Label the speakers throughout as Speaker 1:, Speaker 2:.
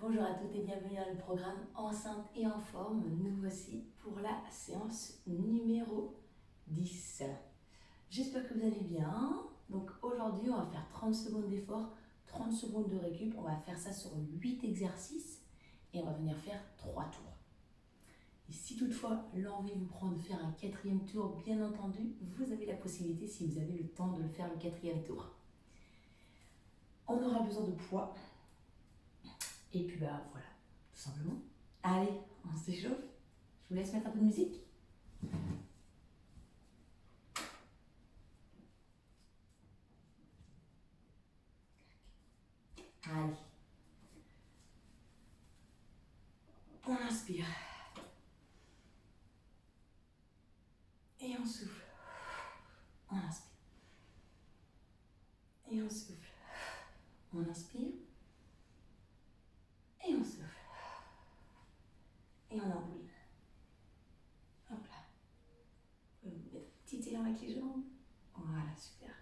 Speaker 1: Bonjour à toutes et bienvenue dans le programme Enceinte et en forme. Nous voici pour la séance numéro 10. J'espère que vous allez bien. Donc aujourd'hui, on va faire 30 secondes d'effort, 30 secondes de récup. On va faire ça sur 8 exercices et on va venir faire 3 tours. Et si toutefois l'envie vous prend de faire un 4e tour, bien entendu, vous avez la possibilité, si vous avez le temps, de le faire le 4e tour. On aura besoin de poids. Et puis voilà, tout simplement. Allez, on s'échauffe. Je vous laisse mettre un peu de musique. Allez. On inspire. Et on souffle. On inspire. Et on souffle. On inspire. Et on souffle. Et on emboule. Hop là. Vous pouvez vous mettre un petit élan avec les jambes. Voilà, super.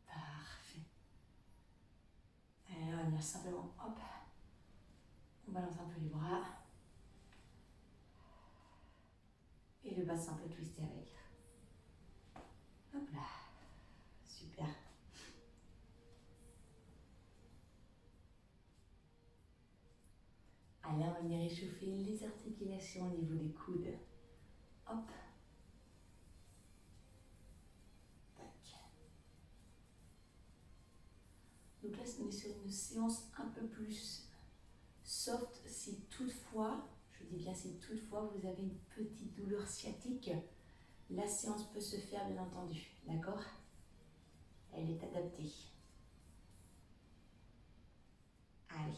Speaker 1: Parfait. Et on va venir simplement, hop. On balance un peu les bras. Et le bassin peut twister avec. Hop là. Super. Allez, on va venir échauffer les articulations au niveau des coudes. Hop. Tac. Donc là, on est sur une séance un peu plus soft si toutefois, je dis bien si toutefois, vous avez une petite douleur sciatique. La séance peut se faire, bien entendu. D'accord? Elle est adaptée. Allez.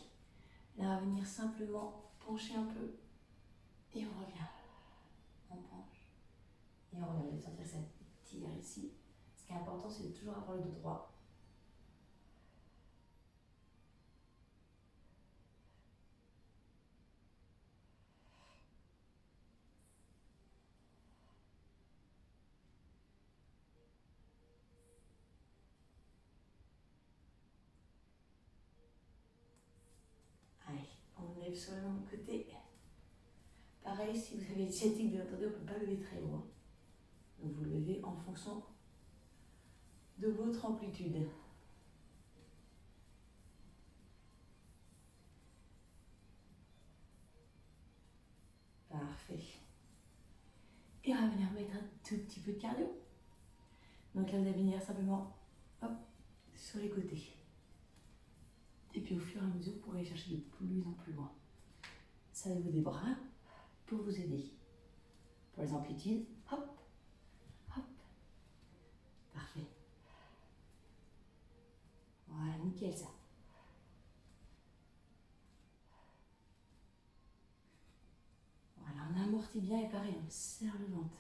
Speaker 1: Là, on va venir simplement pencher un peu. Et on revient. On penche. Et on revient. Vous allez sentir cette tire ici. Ce qui est important, c'est de toujours avoir le dos droit. Allez, on lève sur le même côté. Pareil, si vous avez une sciatique, bien entendu, on ne peut pas lever très loin. Donc vous levez en fonction de votre amplitude. Parfait. Et on va venir mettre un tout petit peu de cardio. Donc là, vous allez venir simplement, hop, sur les côtés. Et puis au fur et à mesure, vous pourrez aller chercher de plus en plus loin. Servez-vous des bras pour vous aider. Pour les amplitudes, hop, hop. Parfait. Voilà, nickel ça. Voilà, on amortit bien et pareil, on serre le ventre.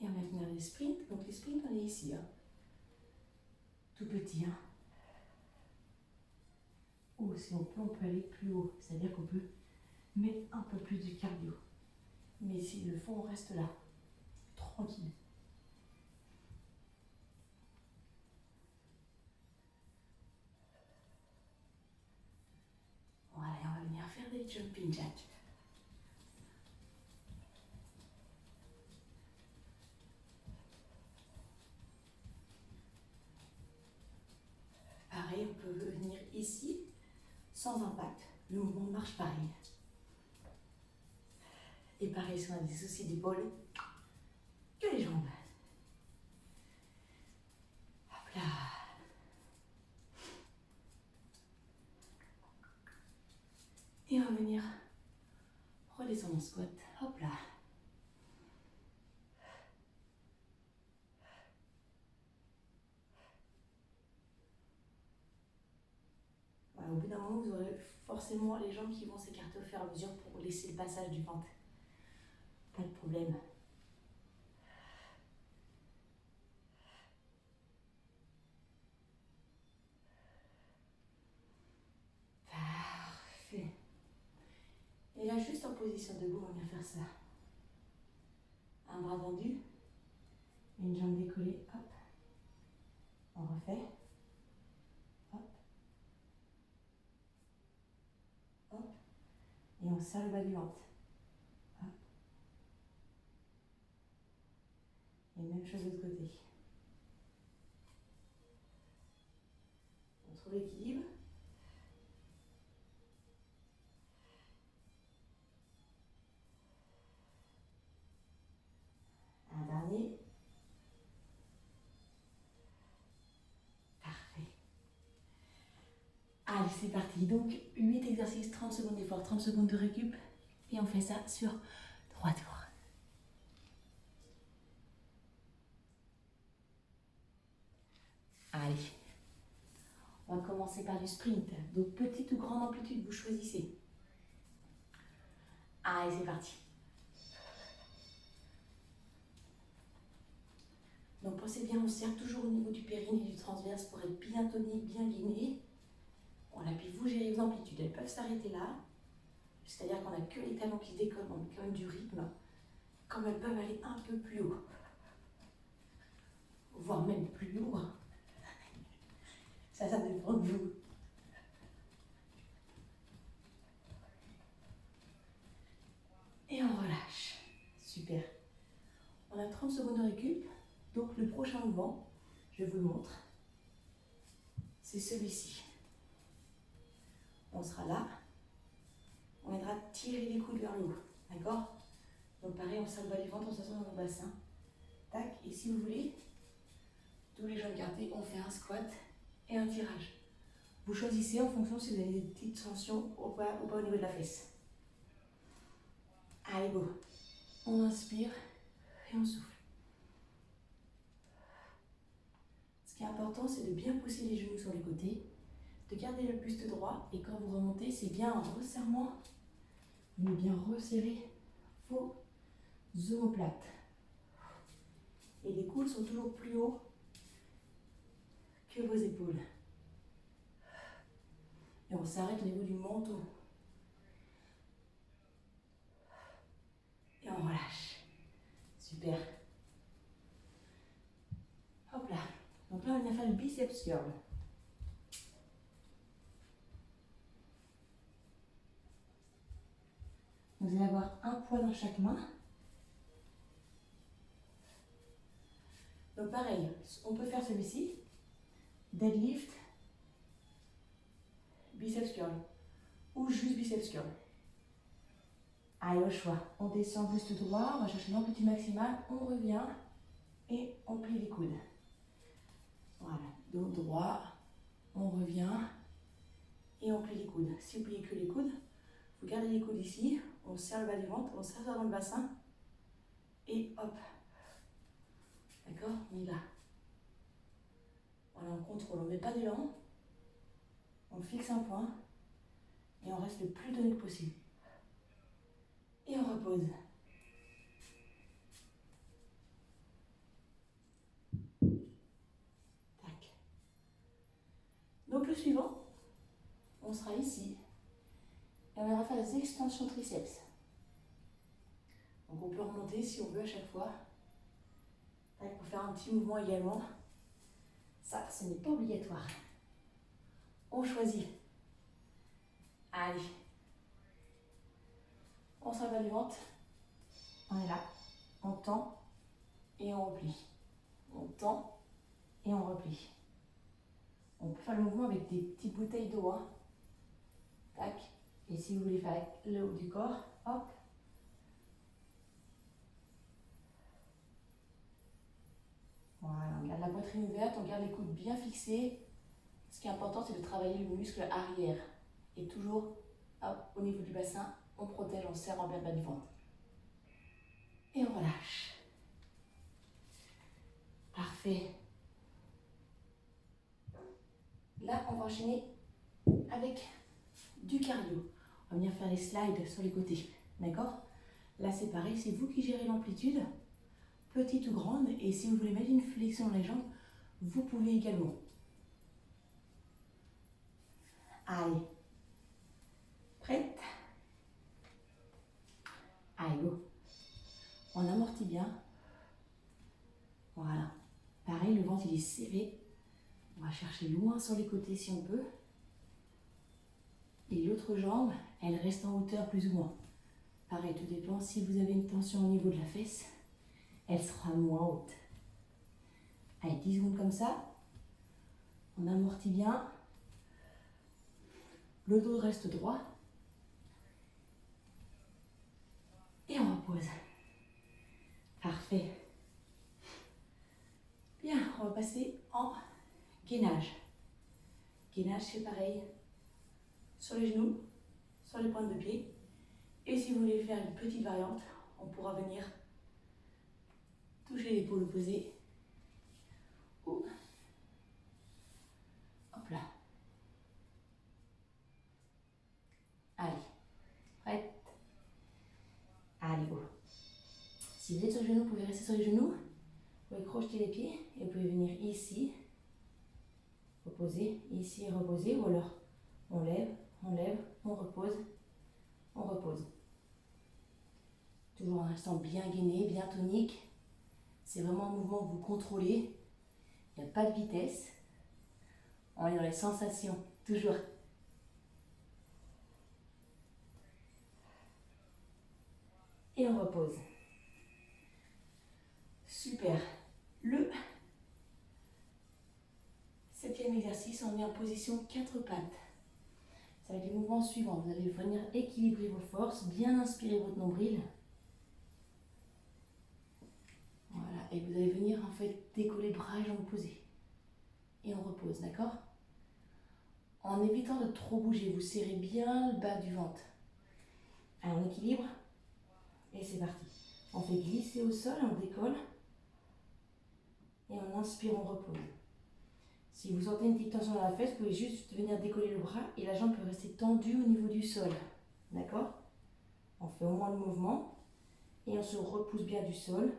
Speaker 1: Et on va venir les sprints. Donc les sprints, on est ici. Hein. Tout petit. Hein. Ou si on peut aller plus haut. C'est-à-dire qu'on peut mettre un peu plus de cardio. Mais s'il le faut, on reste là. Tranquille. Voilà, et on va venir faire des jumping jacks. Pareil, on peut venir ici, sans impact. Le mouvement marche pareil. Et pareil, si on a des soucis d'épaule, que les jambes. Hop là. Et on va venir redescendre en squat. Hop là. Voilà, au bout d'un moment, vous aurez forcément les jambes qui vont s'écarter au fur et à mesure pour laisser le passage du ventre. Pas de problème. Parfait. Et là, juste en position debout, on va venir faire ça. bras tendus, une jambe décollée, hop, on refait, hop, hop, et on serre le bas du ventre, hop, et même chose de l'autre côté. On trouve l'équilibre. Un dernier. Parfait. Allez, c'est parti. Donc, 8 exercices, 30 secondes d'effort, 30 secondes de récup. Et on fait ça sur 3 tours. Allez. On va commencer par du sprint. Donc, petite ou grande amplitude, vous choisissez. Allez, c'est parti. Donc, pensez bien, on serre toujours au niveau du périnée et du transverse pour être bien tonique, bien guiné. On appuie, vous gérez vos amplitudes. Elles peuvent s'arrêter là. C'est-à-dire qu'on n'a que les talons qui se décollent, on a quand même du rythme. Comme elles peuvent aller un peu plus haut. Voire même plus lourd. Ça dépend de vous. Et on relâche. Super. On a 30 secondes de récup. Donc le prochain mouvement, je vous le montre. C'est celui-ci. On sera là. On aidera à tirer les coudes vers le haut. D'accord? Donc pareil, on serre le bas du ventre, on s'assoit dans le bassin. Tac. Et si vous voulez, tous les jambes gardées, on fait un squat et un tirage. Vous choisissez en fonction si vous avez des petites tensions ou pas au niveau de la fesse. Allez, go. On inspire et on souffle. Ce qui est important, c'est de bien pousser les genoux sur les côtés, de garder le buste droit, et quand vous remontez, c'est bien en resserrement, mais bien resserrer vos omoplates. Et les coudes sont toujours plus hauts que vos épaules. Et on s'arrête au niveau du menton. Et on relâche. Super. Hop là. Donc là, on vient faire le biceps curl. Vous allez avoir un poids dans chaque main. Donc pareil, on peut faire celui-ci. Deadlift, biceps curl. Ou juste biceps curl. Allez, au choix. On descend buste droit, on va chercher l'amplitude maximale, on revient et on plie les coudes. Voilà, dos droit, on revient et on plie les coudes. Si vous pliez que les coudes, vous gardez les coudes ici, on serre le bas du ventre, on serre ça dans le bassin et hop. D'accord? On y va. Voilà, on contrôle, on ne met pas d'élan, on fixe un point et on reste le plus tonique possible. Et on repose. Tac. Donc le suivant, on sera ici. Et on va faire des extensions triceps. Donc on peut remonter si on veut à chaque fois. Tac, pour faire un petit mouvement également. Ça, ce n'est pas obligatoire. On choisit. Allez. On s'en va du ventre. On est là. On tend et on replie. On tend et on replie. On peut faire le mouvement avec des petites bouteilles d'eau. Hein. Tac. Et si vous voulez faire avec le haut du corps, hop. Voilà, on garde la poitrine ouverte, on garde les coudes bien fixés. Ce qui est important, c'est de travailler le muscle arrière. Et toujours, hop, au niveau du bassin, on protège, on serre en bien le bas du ventre. Et on relâche. Parfait. Là, on va enchaîner avec du cardio. On va venir faire les slides sur les côtés. D'accord? Là, c'est pareil, c'est vous qui gérez l'amplitude, petite ou grande. Et si vous voulez mettre une flexion dans les jambes, vous pouvez également. Allez. Prête? Allez, go. On amortit bien. ventre il est serré. On va chercher loin sur les côtés si on peut. Et l'autre jambe, elle reste en hauteur plus ou moins. Pareil, tout dépend. Si vous avez une tension au niveau de la fesse, elle sera moins haute. Allez, 10 secondes comme ça. On amortit bien. Le dos reste droit. Et on repose. Parfait. Bien, on va passer en gainage. Gainage, c'est pareil. Sur les genoux, sur les pointes de pied. Et si vous voulez faire une petite variante, on pourra venir toucher l'épaule opposée. Ou, hop là. Allez, prête. Allez, go. Si vous êtes sur les genoux, vous pouvez rester sur les genoux. Vous pouvez crocheter les pieds et vous pouvez venir ici, reposer, ici reposer, ou alors on lève, on repose, on repose. Toujours en restant bien gainé, bien tonique. C'est vraiment un mouvement que vous contrôlez. Il n'y a pas de vitesse. On est dans les sensations, toujours. Et on repose. Super. Le 7e exercice, on est en position 4 pattes. Ça va être les mouvements suivants. Vous allez venir équilibrer vos forces, bien inspirer votre nombril. Voilà, et vous allez venir en fait décoller bras et jambes opposés. Et on repose, d'accord? En évitant de trop bouger, vous serrez bien le bas du ventre. Allez, on équilibre. Et c'est parti. On fait glisser au sol, on décolle. Et on inspire, on repose. Si vous sentez une petite tension dans la fesse, vous pouvez juste venir décoller le bras et la jambe peut rester tendue au niveau du sol. D'accord? On fait au moins le mouvement et on se repousse bien du sol.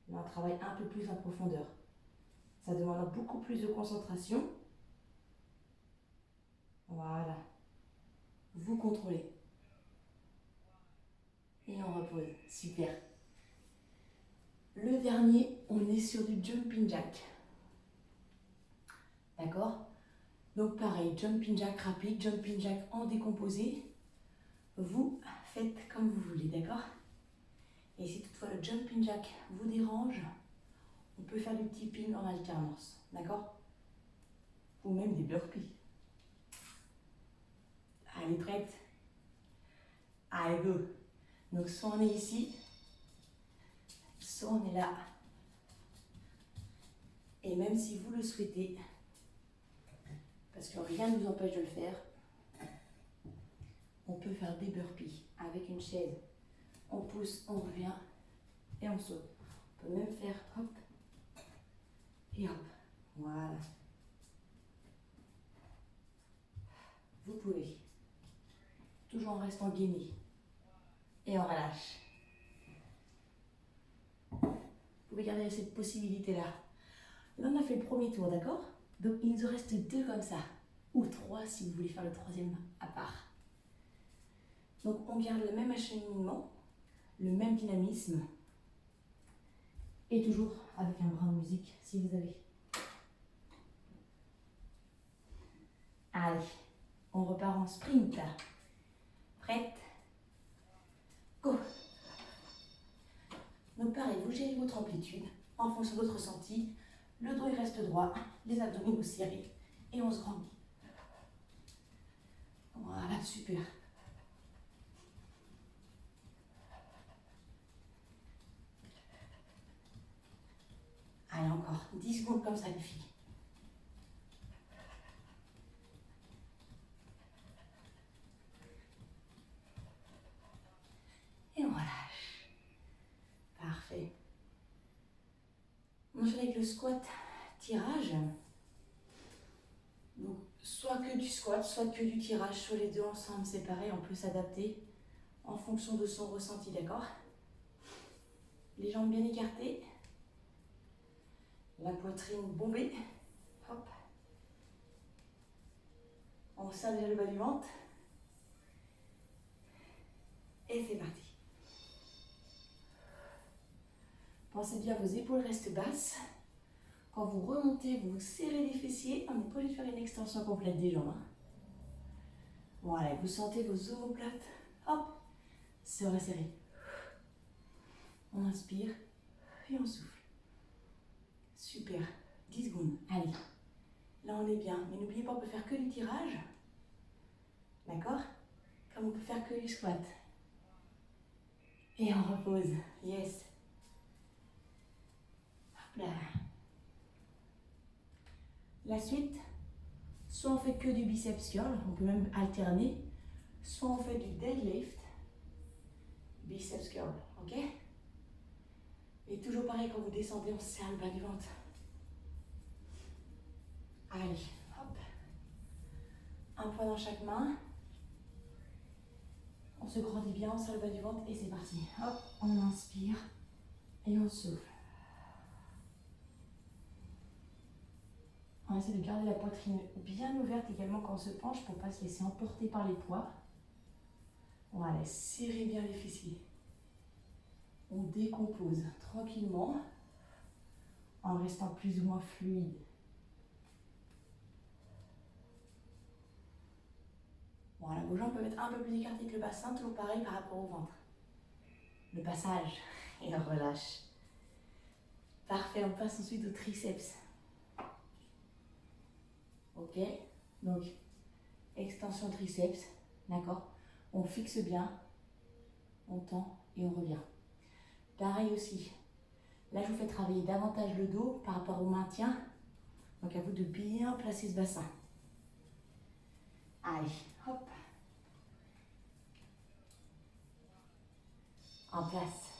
Speaker 1: Là, on travaille un peu plus en profondeur. Ça demande beaucoup plus de concentration. Voilà. Vous contrôlez. Et on repose. Super. Le dernier, on est sur du jumping jack. D'accord? Donc pareil, jumping jack rapide, jumping jack en décomposé. Vous faites comme vous voulez, d'accord? Et si toutefois le jumping jack vous dérange, on peut faire du tipping en alternance, d'accord? Ou même des burpees. Allez, prête? Allez, go! Donc soit on est ici, soit on est là. Et même si vous le souhaitez, parce que rien ne vous empêche de le faire, on peut faire des burpees avec une chaise. On pousse, on revient et on saute. On peut même faire hop et hop. Voilà. Vous pouvez. Toujours en restant gainé. Et on relâche. Vous pouvez garder cette possibilité-là. Là, on a fait le premier tour, d'accord? Donc, il nous reste 2 comme ça. Ou 3 si vous voulez faire le 3e à part. Donc, on garde le même acheminement, le même dynamisme. Et toujours avec un brin de musique, si vous avez. Allez, on repart en sprint. Prête? Go! Donc pareil, vous gérez votre amplitude en fonction de votre ressenti. Le dos il reste droit, les abdominaux serrés et on se grandit. Voilà, super. Allez, encore 10 secondes comme ça, les filles. Et on relâche. Parfait. On enchaîne avec le squat tirage. Donc, soit que du squat, soit que du tirage, soit les deux ensemble, c'est pareil, on peut s'adapter en fonction de son ressenti, d'accord? Les jambes bien écartées. La poitrine bombée. Hop. On serre déjà le bas du ventre. Et c'est parti. Pensez bien, vos épaules restent basses. Quand vous remontez, vous serrez les fessiers. On n'est pas obligé de faire une extension complète des jambes. Voilà, vous sentez vos omoplates, hop, se resserrer. On inspire et on souffle. Super, 10 secondes, allez. Là on est bien, mais n'oubliez pas, on peut faire que du tirage. D'accord? Comme on peut faire que du squat. Et on repose, yes. Hop là. La suite, soit on fait que du biceps curl, on peut même alterner, soit on fait du deadlift, biceps curl, ok? Et toujours pareil, quand vous descendez, on serre le bas du ventre. Allez, hop. Un point dans chaque main. On se grandit bien, on serre le bas du ventre et c'est parti. Hop, on inspire et on souffle. On essaie de garder la poitrine bien ouverte également quand on se penche pour ne pas se laisser emporter par les poids. Voilà, serrez bien les fessiers. On décompose tranquillement en restant plus ou moins fluide. Voilà, vos jambes peuvent être un peu plus écartées que le bassin, toujours pareil par rapport au ventre. Le passage et on relâche. Parfait, on passe ensuite au triceps. Ok, donc extension triceps, d'accord? On fixe bien, on tend et on revient. Pareil aussi, là je vous fais travailler davantage le dos par rapport au maintien, donc à vous de bien placer ce bassin. Allez, hop, en place.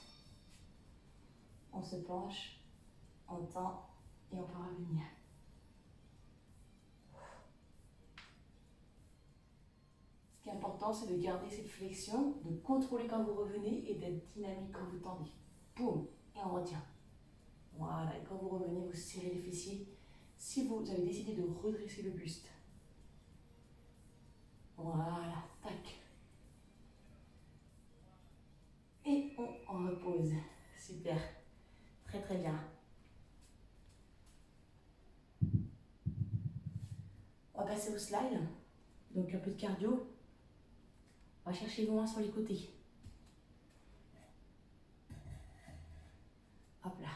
Speaker 1: On se penche, on tend et on peut revenir. Ce qui est important, c'est de garder cette flexion, de contrôler quand vous revenez et d'être dynamique quand vous tendez. Boum, et on retient. Voilà, et quand vous revenez, vous serrez les fessiers. Si vous avez décidé de redresser le buste. Voilà, tac. Et on repose. Super, très très bien. On va passer au slide. Donc un peu de cardio. On va chercher loin sur les côtés. Hop là.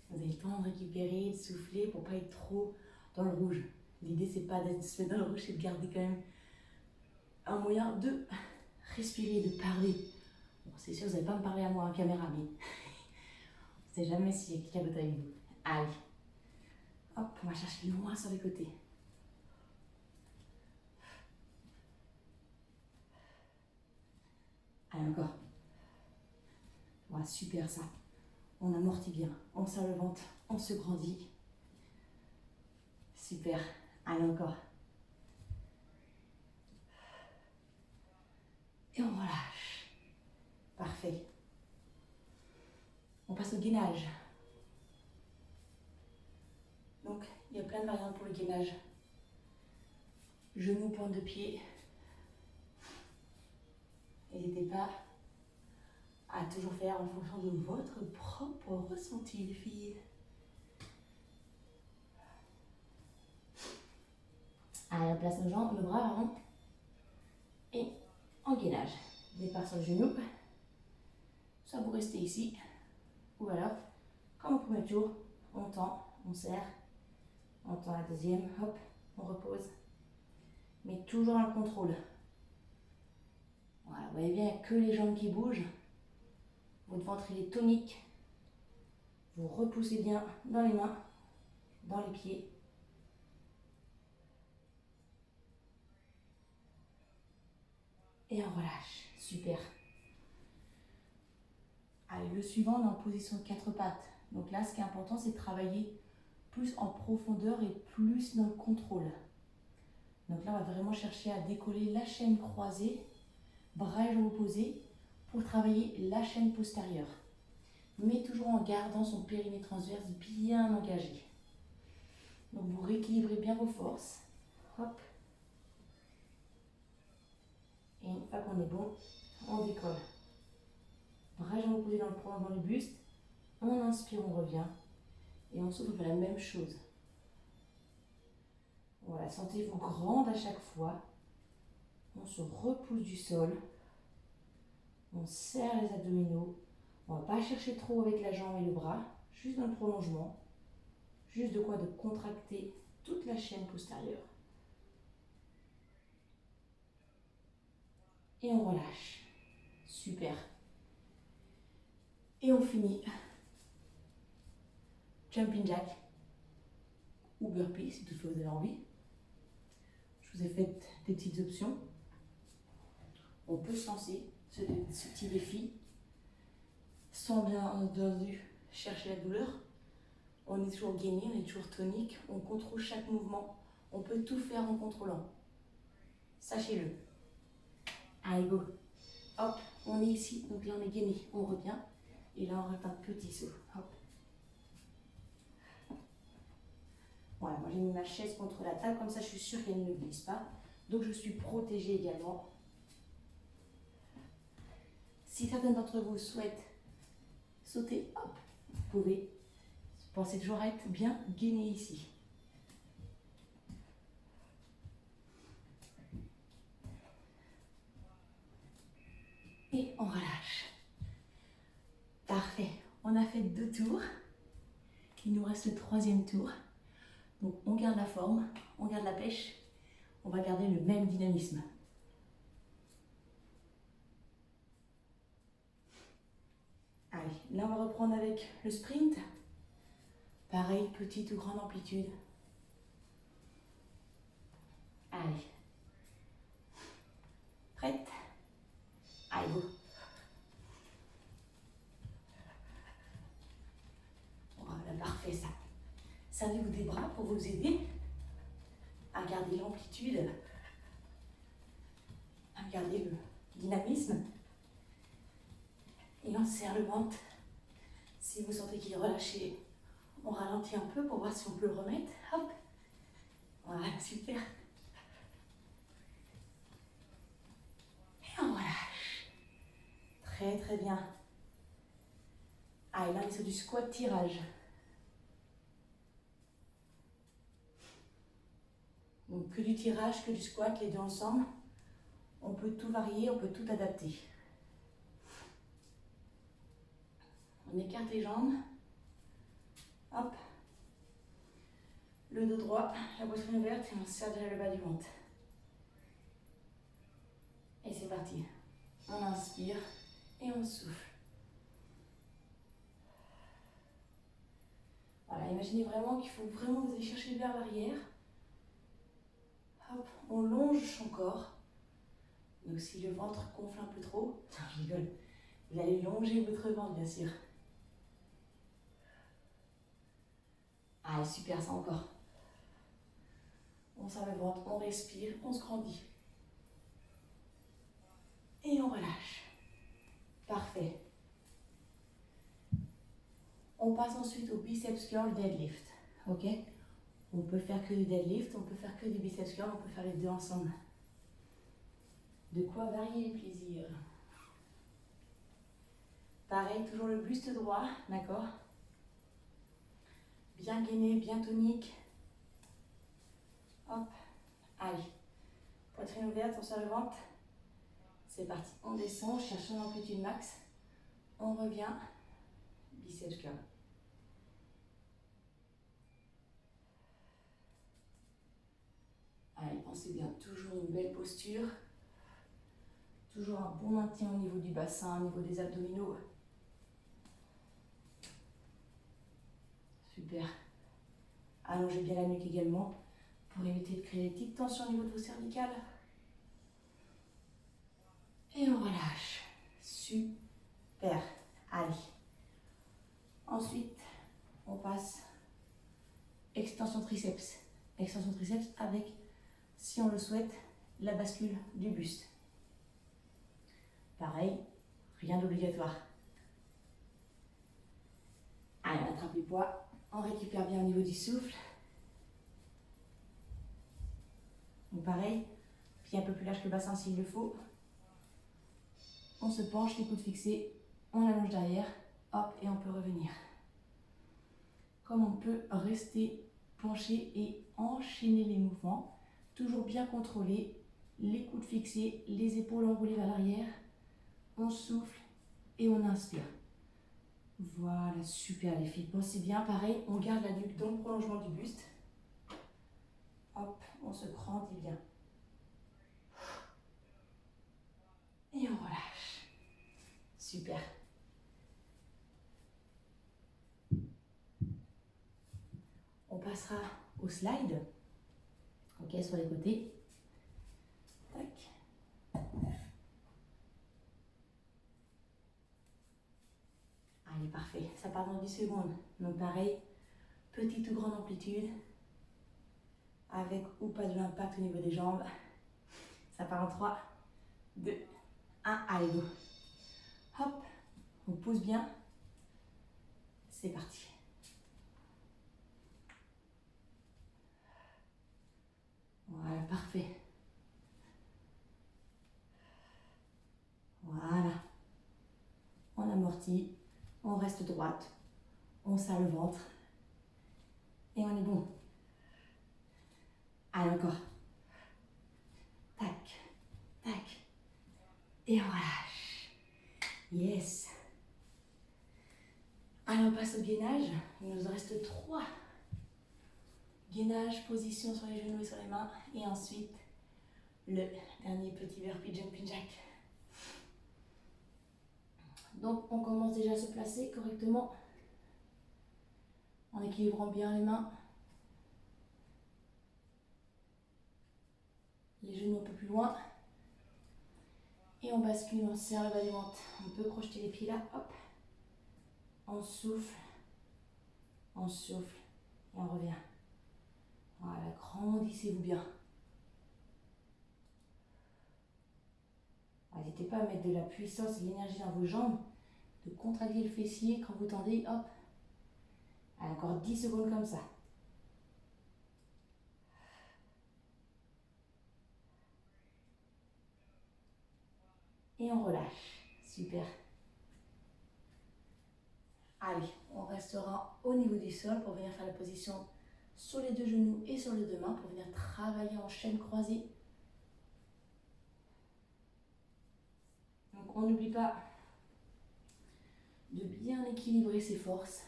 Speaker 1: Vous avez le temps de récupérer, de souffler pour ne pas être trop dans le rouge. L'idée, c'est pas de se mettre dans le rouge, c'est de garder quand même un moyen de respirer, de parler. Bon, c'est sûr, vous n'allez pas me parler à moi en caméra, mais on ne sait jamais s'il y a quelqu'un d'autre avec vous. Allez. Hop, on va chercher loin sur les côtés. Allez, encore. Voilà, super ça. On amortit bien, on serre le ventre, on se grandit. Super. Allez, encore. Et on relâche. Parfait. On passe au gainage. Donc, il y a plein de variantes pour le gainage. Genoux, pointe de pied. N'hésitez pas à toujours faire en fonction de votre propre ressenti, les filles. Allez, on place nos jambes, nos bras, pardon. Et en gainage. Départ sur le genou. Soit vous restez ici. Ou alors, comme au premier tour, on tend, on serre. On tend la deuxième, hop, on repose. Mais toujours dans le contrôle. Voilà, vous voyez bien, il n'y a que les jambes qui bougent. Votre ventre il est tonique. Vous repoussez bien dans les mains, dans les pieds. Et on relâche. Super. Allez, le suivant, on est en position de 4 pattes. Donc là, ce qui est important, c'est de travailler plus en profondeur et plus dans le contrôle. Donc là, on va vraiment chercher à décoller la chaîne croisée, bras et jambes opposés, pour travailler la chaîne postérieure. Mais toujours en gardant son périnée transverse bien engagé. Donc vous rééquilibrez bien vos forces. Hop. Et une fois qu'on est bon, on décolle. Bras et jambes opposés dans le buste. On inspire, on revient. Et on souffle, on fait la même chose. Voilà, sentez-vous grande à chaque fois. On se repousse du sol. On serre les abdominaux. On ne va pas chercher trop avec la jambe et le bras. Juste dans le prolongement. Juste de quoi de contracter toute la chaîne postérieure. Et on relâche. Super. Et on finit. Jumping jack ou burpee si toutefois vous avez envie. Je vous ai fait des petites options. On peut se lancer ce petit défi sans bien entendu chercher la douleur. On est toujours gainé, on est toujours tonique, on contrôle chaque mouvement. On peut tout faire en contrôlant. Sachez-le. Allez, go. Hop, on est ici, donc là on est gainé, on revient. Et là on reste un petit saut. Hop. Voilà, moi j'ai mis ma chaise contre la table, comme ça je suis sûre qu'elle ne glisse pas. Donc je suis protégée également. Si certaines d'entre vous souhaitent sauter, hop, vous pouvez. Pensez toujours à être bien gainé ici. Et on relâche. Parfait. On a fait 2 tours. Il nous reste le 3e tour. Donc on garde la forme, on garde la pêche. On va garder le même dynamisme. Allez, là on va reprendre avec le sprint. Pareil, petite ou grande amplitude. Allez. Prête? Allez, go. Voilà, parfait ça. Servez-vous des bras pour vous aider à garder l'amplitude, à garder le dynamisme. Et on serre le ventre. Si vous sentez qu'il est relâché, on ralentit un peu pour voir si on peut le remettre. Hop. Voilà, super. Et on relâche. Très très bien. Allez, là on est sur du squat tirage. Donc que du tirage, que du squat, les deux ensemble. On peut tout varier, on peut tout adapter. On écarte les jambes. Hop. Le dos droit, la poitrine ouverte et on serre déjà le bas du ventre. Et c'est parti. On inspire et on souffle. Voilà, imaginez vraiment qu'il faut vraiment que vous allez chercher vers l'arrière. Hop, on longe son corps. Donc si le ventre gonfle un peu trop, je rigole, vous allez longer votre ventre bien sûr. Allez, super, ça encore. On serre le ventre, on respire, on se grandit. Et on relâche. Parfait. On passe ensuite au biceps curl deadlift. Ok? On peut faire que du deadlift, on peut faire que du biceps curl, on peut faire les deux ensemble. De quoi varier les plaisirs. Pareil, toujours le buste droit, d'accord? Bien gainé, bien tonique. Hop, allez. Poitrine ouverte, on serre le ventre. C'est parti, on descend, on cherche une amplitude max. On revient, biceps curl. Allez, pensez bien, toujours une belle posture. Toujours un bon maintien au niveau du bassin, au niveau des abdominaux. Super. Allongez bien la nuque également pour éviter de créer des petites tensions au niveau de vos cervicales. Et on relâche. Super. Allez. Ensuite, on passe extension triceps. Extension triceps avec, si on le souhaite, la bascule du buste. Pareil, rien d'obligatoire. Allez, on attrape les poids. On récupère bien au niveau du souffle. Donc pareil, pied un peu plus large que le bassin s'il le faut. On se penche, les coudes fixés, on allonge derrière, hop, et on peut revenir. comme on peut rester penché et enchaîner les mouvements. Toujours bien contrôlé, les coudes fixés, les épaules enroulées vers l'arrière. On souffle et on inspire. Voilà, super les filles. Pensez bien, pareil, on garde la nuque dans le prolongement du buste. Hop, on se grandit bien. Et on relâche. Super. On passera au slide. Ok, sur les côtés. Tac. Allez, parfait. Ça part dans 10 secondes. Donc pareil, petite ou grande amplitude. Avec ou pas de l'impact au niveau des jambes. Ça part en 3, 2, 1. Allez, go. Hop, on pose bien. C'est parti. Voilà, parfait. Voilà. On amortit, on reste droite, on serre le ventre et on est bon. Allez, encore. Tac, tac. Et on relâche. Yes. Allez, on passe au gainage. Il nous reste 3. Gainage, position sur les genoux et sur les mains. Et ensuite, le dernier petit burpee jumping jack. Donc, on commence déjà à se placer correctement en équilibrant bien les mains. Les genoux un peu plus loin. Et on bascule, on serre le bas du ventre. On peut crocheter les pieds là, hop. On souffle et on revient. Voilà, grandissez-vous bien. N'hésitez pas à mettre de la puissance et de l'énergie dans vos jambes, de contracter le fessier quand vous tendez, hop. Allez, encore 10 secondes comme ça. Et on relâche. Super. Allez, on restera au niveau du sol pour venir faire la position sur les 2 genoux et sur les 2 mains pour venir travailler en chaîne croisée. Donc on n'oublie pas de bien équilibrer ses forces,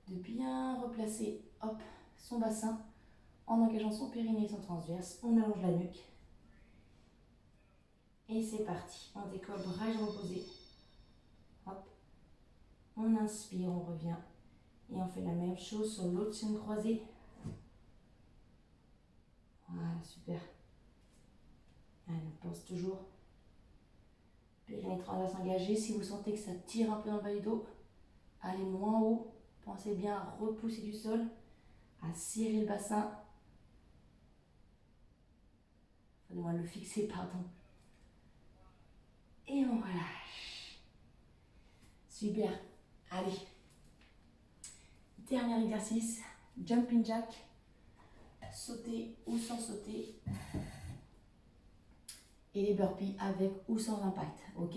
Speaker 1: de bien replacer hop, son bassin en engageant son périnée et son transverse. On allonge la nuque. Et c'est parti. On décolle, bras jambes opposés. Hop. On inspire, on revient. Et on fait la même chose sur l'autre chaîne croisée. Voilà, super. Allez, on pense toujours. Périnée transverse engagé. Si vous sentez que ça tire un peu dans le bas du dos, allez moins haut. Pensez bien à repousser du sol, à serrer le bassin. Enfin, le fixer, pardon. Et on relâche. Super. Allez. Dernier exercice. Jumping jack. Sauter ou sans sauter. Et les burpees avec ou sans impact. Ok.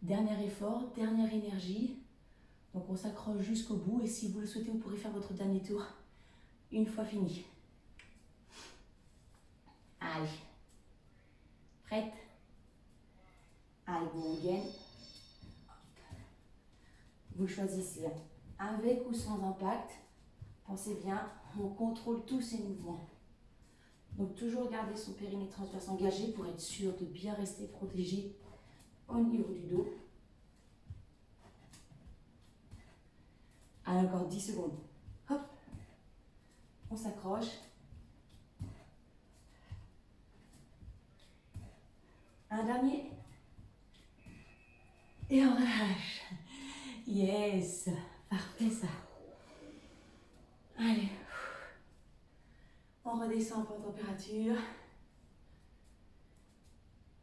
Speaker 1: Dernier effort, dernière énergie. Donc on s'accroche jusqu'au bout. Et si vous le souhaitez, vous pourrez faire votre dernier tour une fois fini. Allez. Prête? Allez, go again. Vous choisissez avec ou sans impact. Pensez bien, on contrôle tous ces mouvements. Donc toujours garder son périnée transverse engagé pour être sûr de bien rester protégé au niveau du dos. Allez, encore 10 secondes. Hop. On s'accroche. Un dernier. Et on relâche. Yes. Parfait ça. Allez. On redescend pour température.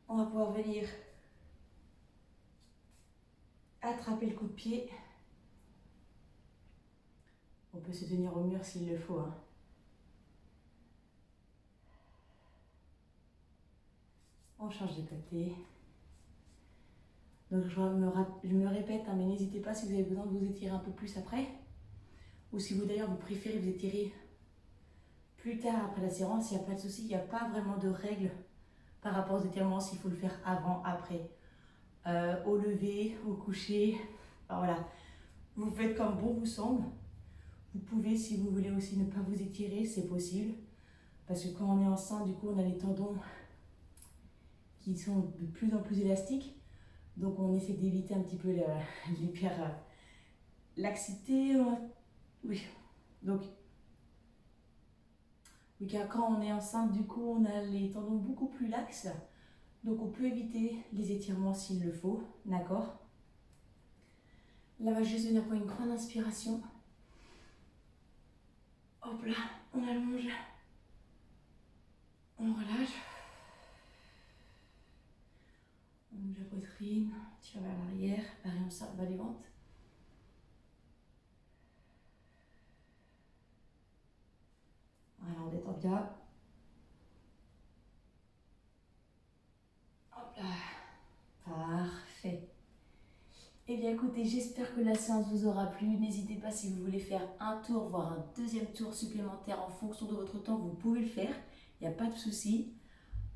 Speaker 1: On va pouvoir venir attraper le coup de pied. On peut se tenir au mur s'il le faut. On change de côté. Donc je me répète, mais n'hésitez pas si vous avez besoin de vous étirer un peu plus après. ou si vous d'ailleurs vous préférez vous étirer plus tard après la séance, il n'y a pas de souci, il n'y a pas vraiment de règles par rapport aux étirements, s'il faut le faire avant, après, au lever, au coucher, enfin, voilà. Vous faites comme bon vous semble. Vous pouvez, si vous voulez aussi ne pas vous étirer, c'est possible. Parce que quand on est enceinte, du coup, on a les tendons qui sont de plus en plus élastiques. Donc, on essaie d'éviter un petit peu l'hyper laxité. Oui. Donc, oui, car quand on est enceinte, du coup, on a les tendons beaucoup plus laxes. Donc, on peut éviter les étirements s'il le faut. D'accord? Là, on va juste venir prendre une grande inspiration. Hop là, on allonge. On relâche. On bouge la poitrine, tire vers l'arrière, pareil on sort le bas du ventre. Voilà, on détend bien. Hop là, parfait. Eh bien écoutez, j'espère que la séance vous aura plu. N'hésitez pas si vous voulez faire un tour, voire un deuxième tour supplémentaire en fonction de votre temps, vous pouvez le faire. Il n'y a pas de souci.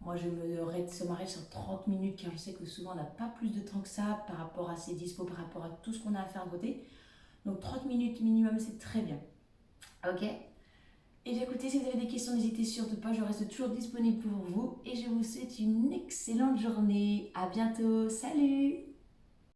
Speaker 1: Moi, je me m'arrête sur 30 minutes car je sais que souvent on n'a pas plus de temps que ça par rapport à ses dispos, par rapport à tout ce qu'on a à faire à côté. Donc 30 minutes minimum, c'est très bien. Ok? Et bien écoutez, si vous avez des questions, n'hésitez surtout pas, je reste toujours disponible pour vous. Et je vous souhaite une excellente journée. À bientôt, salut!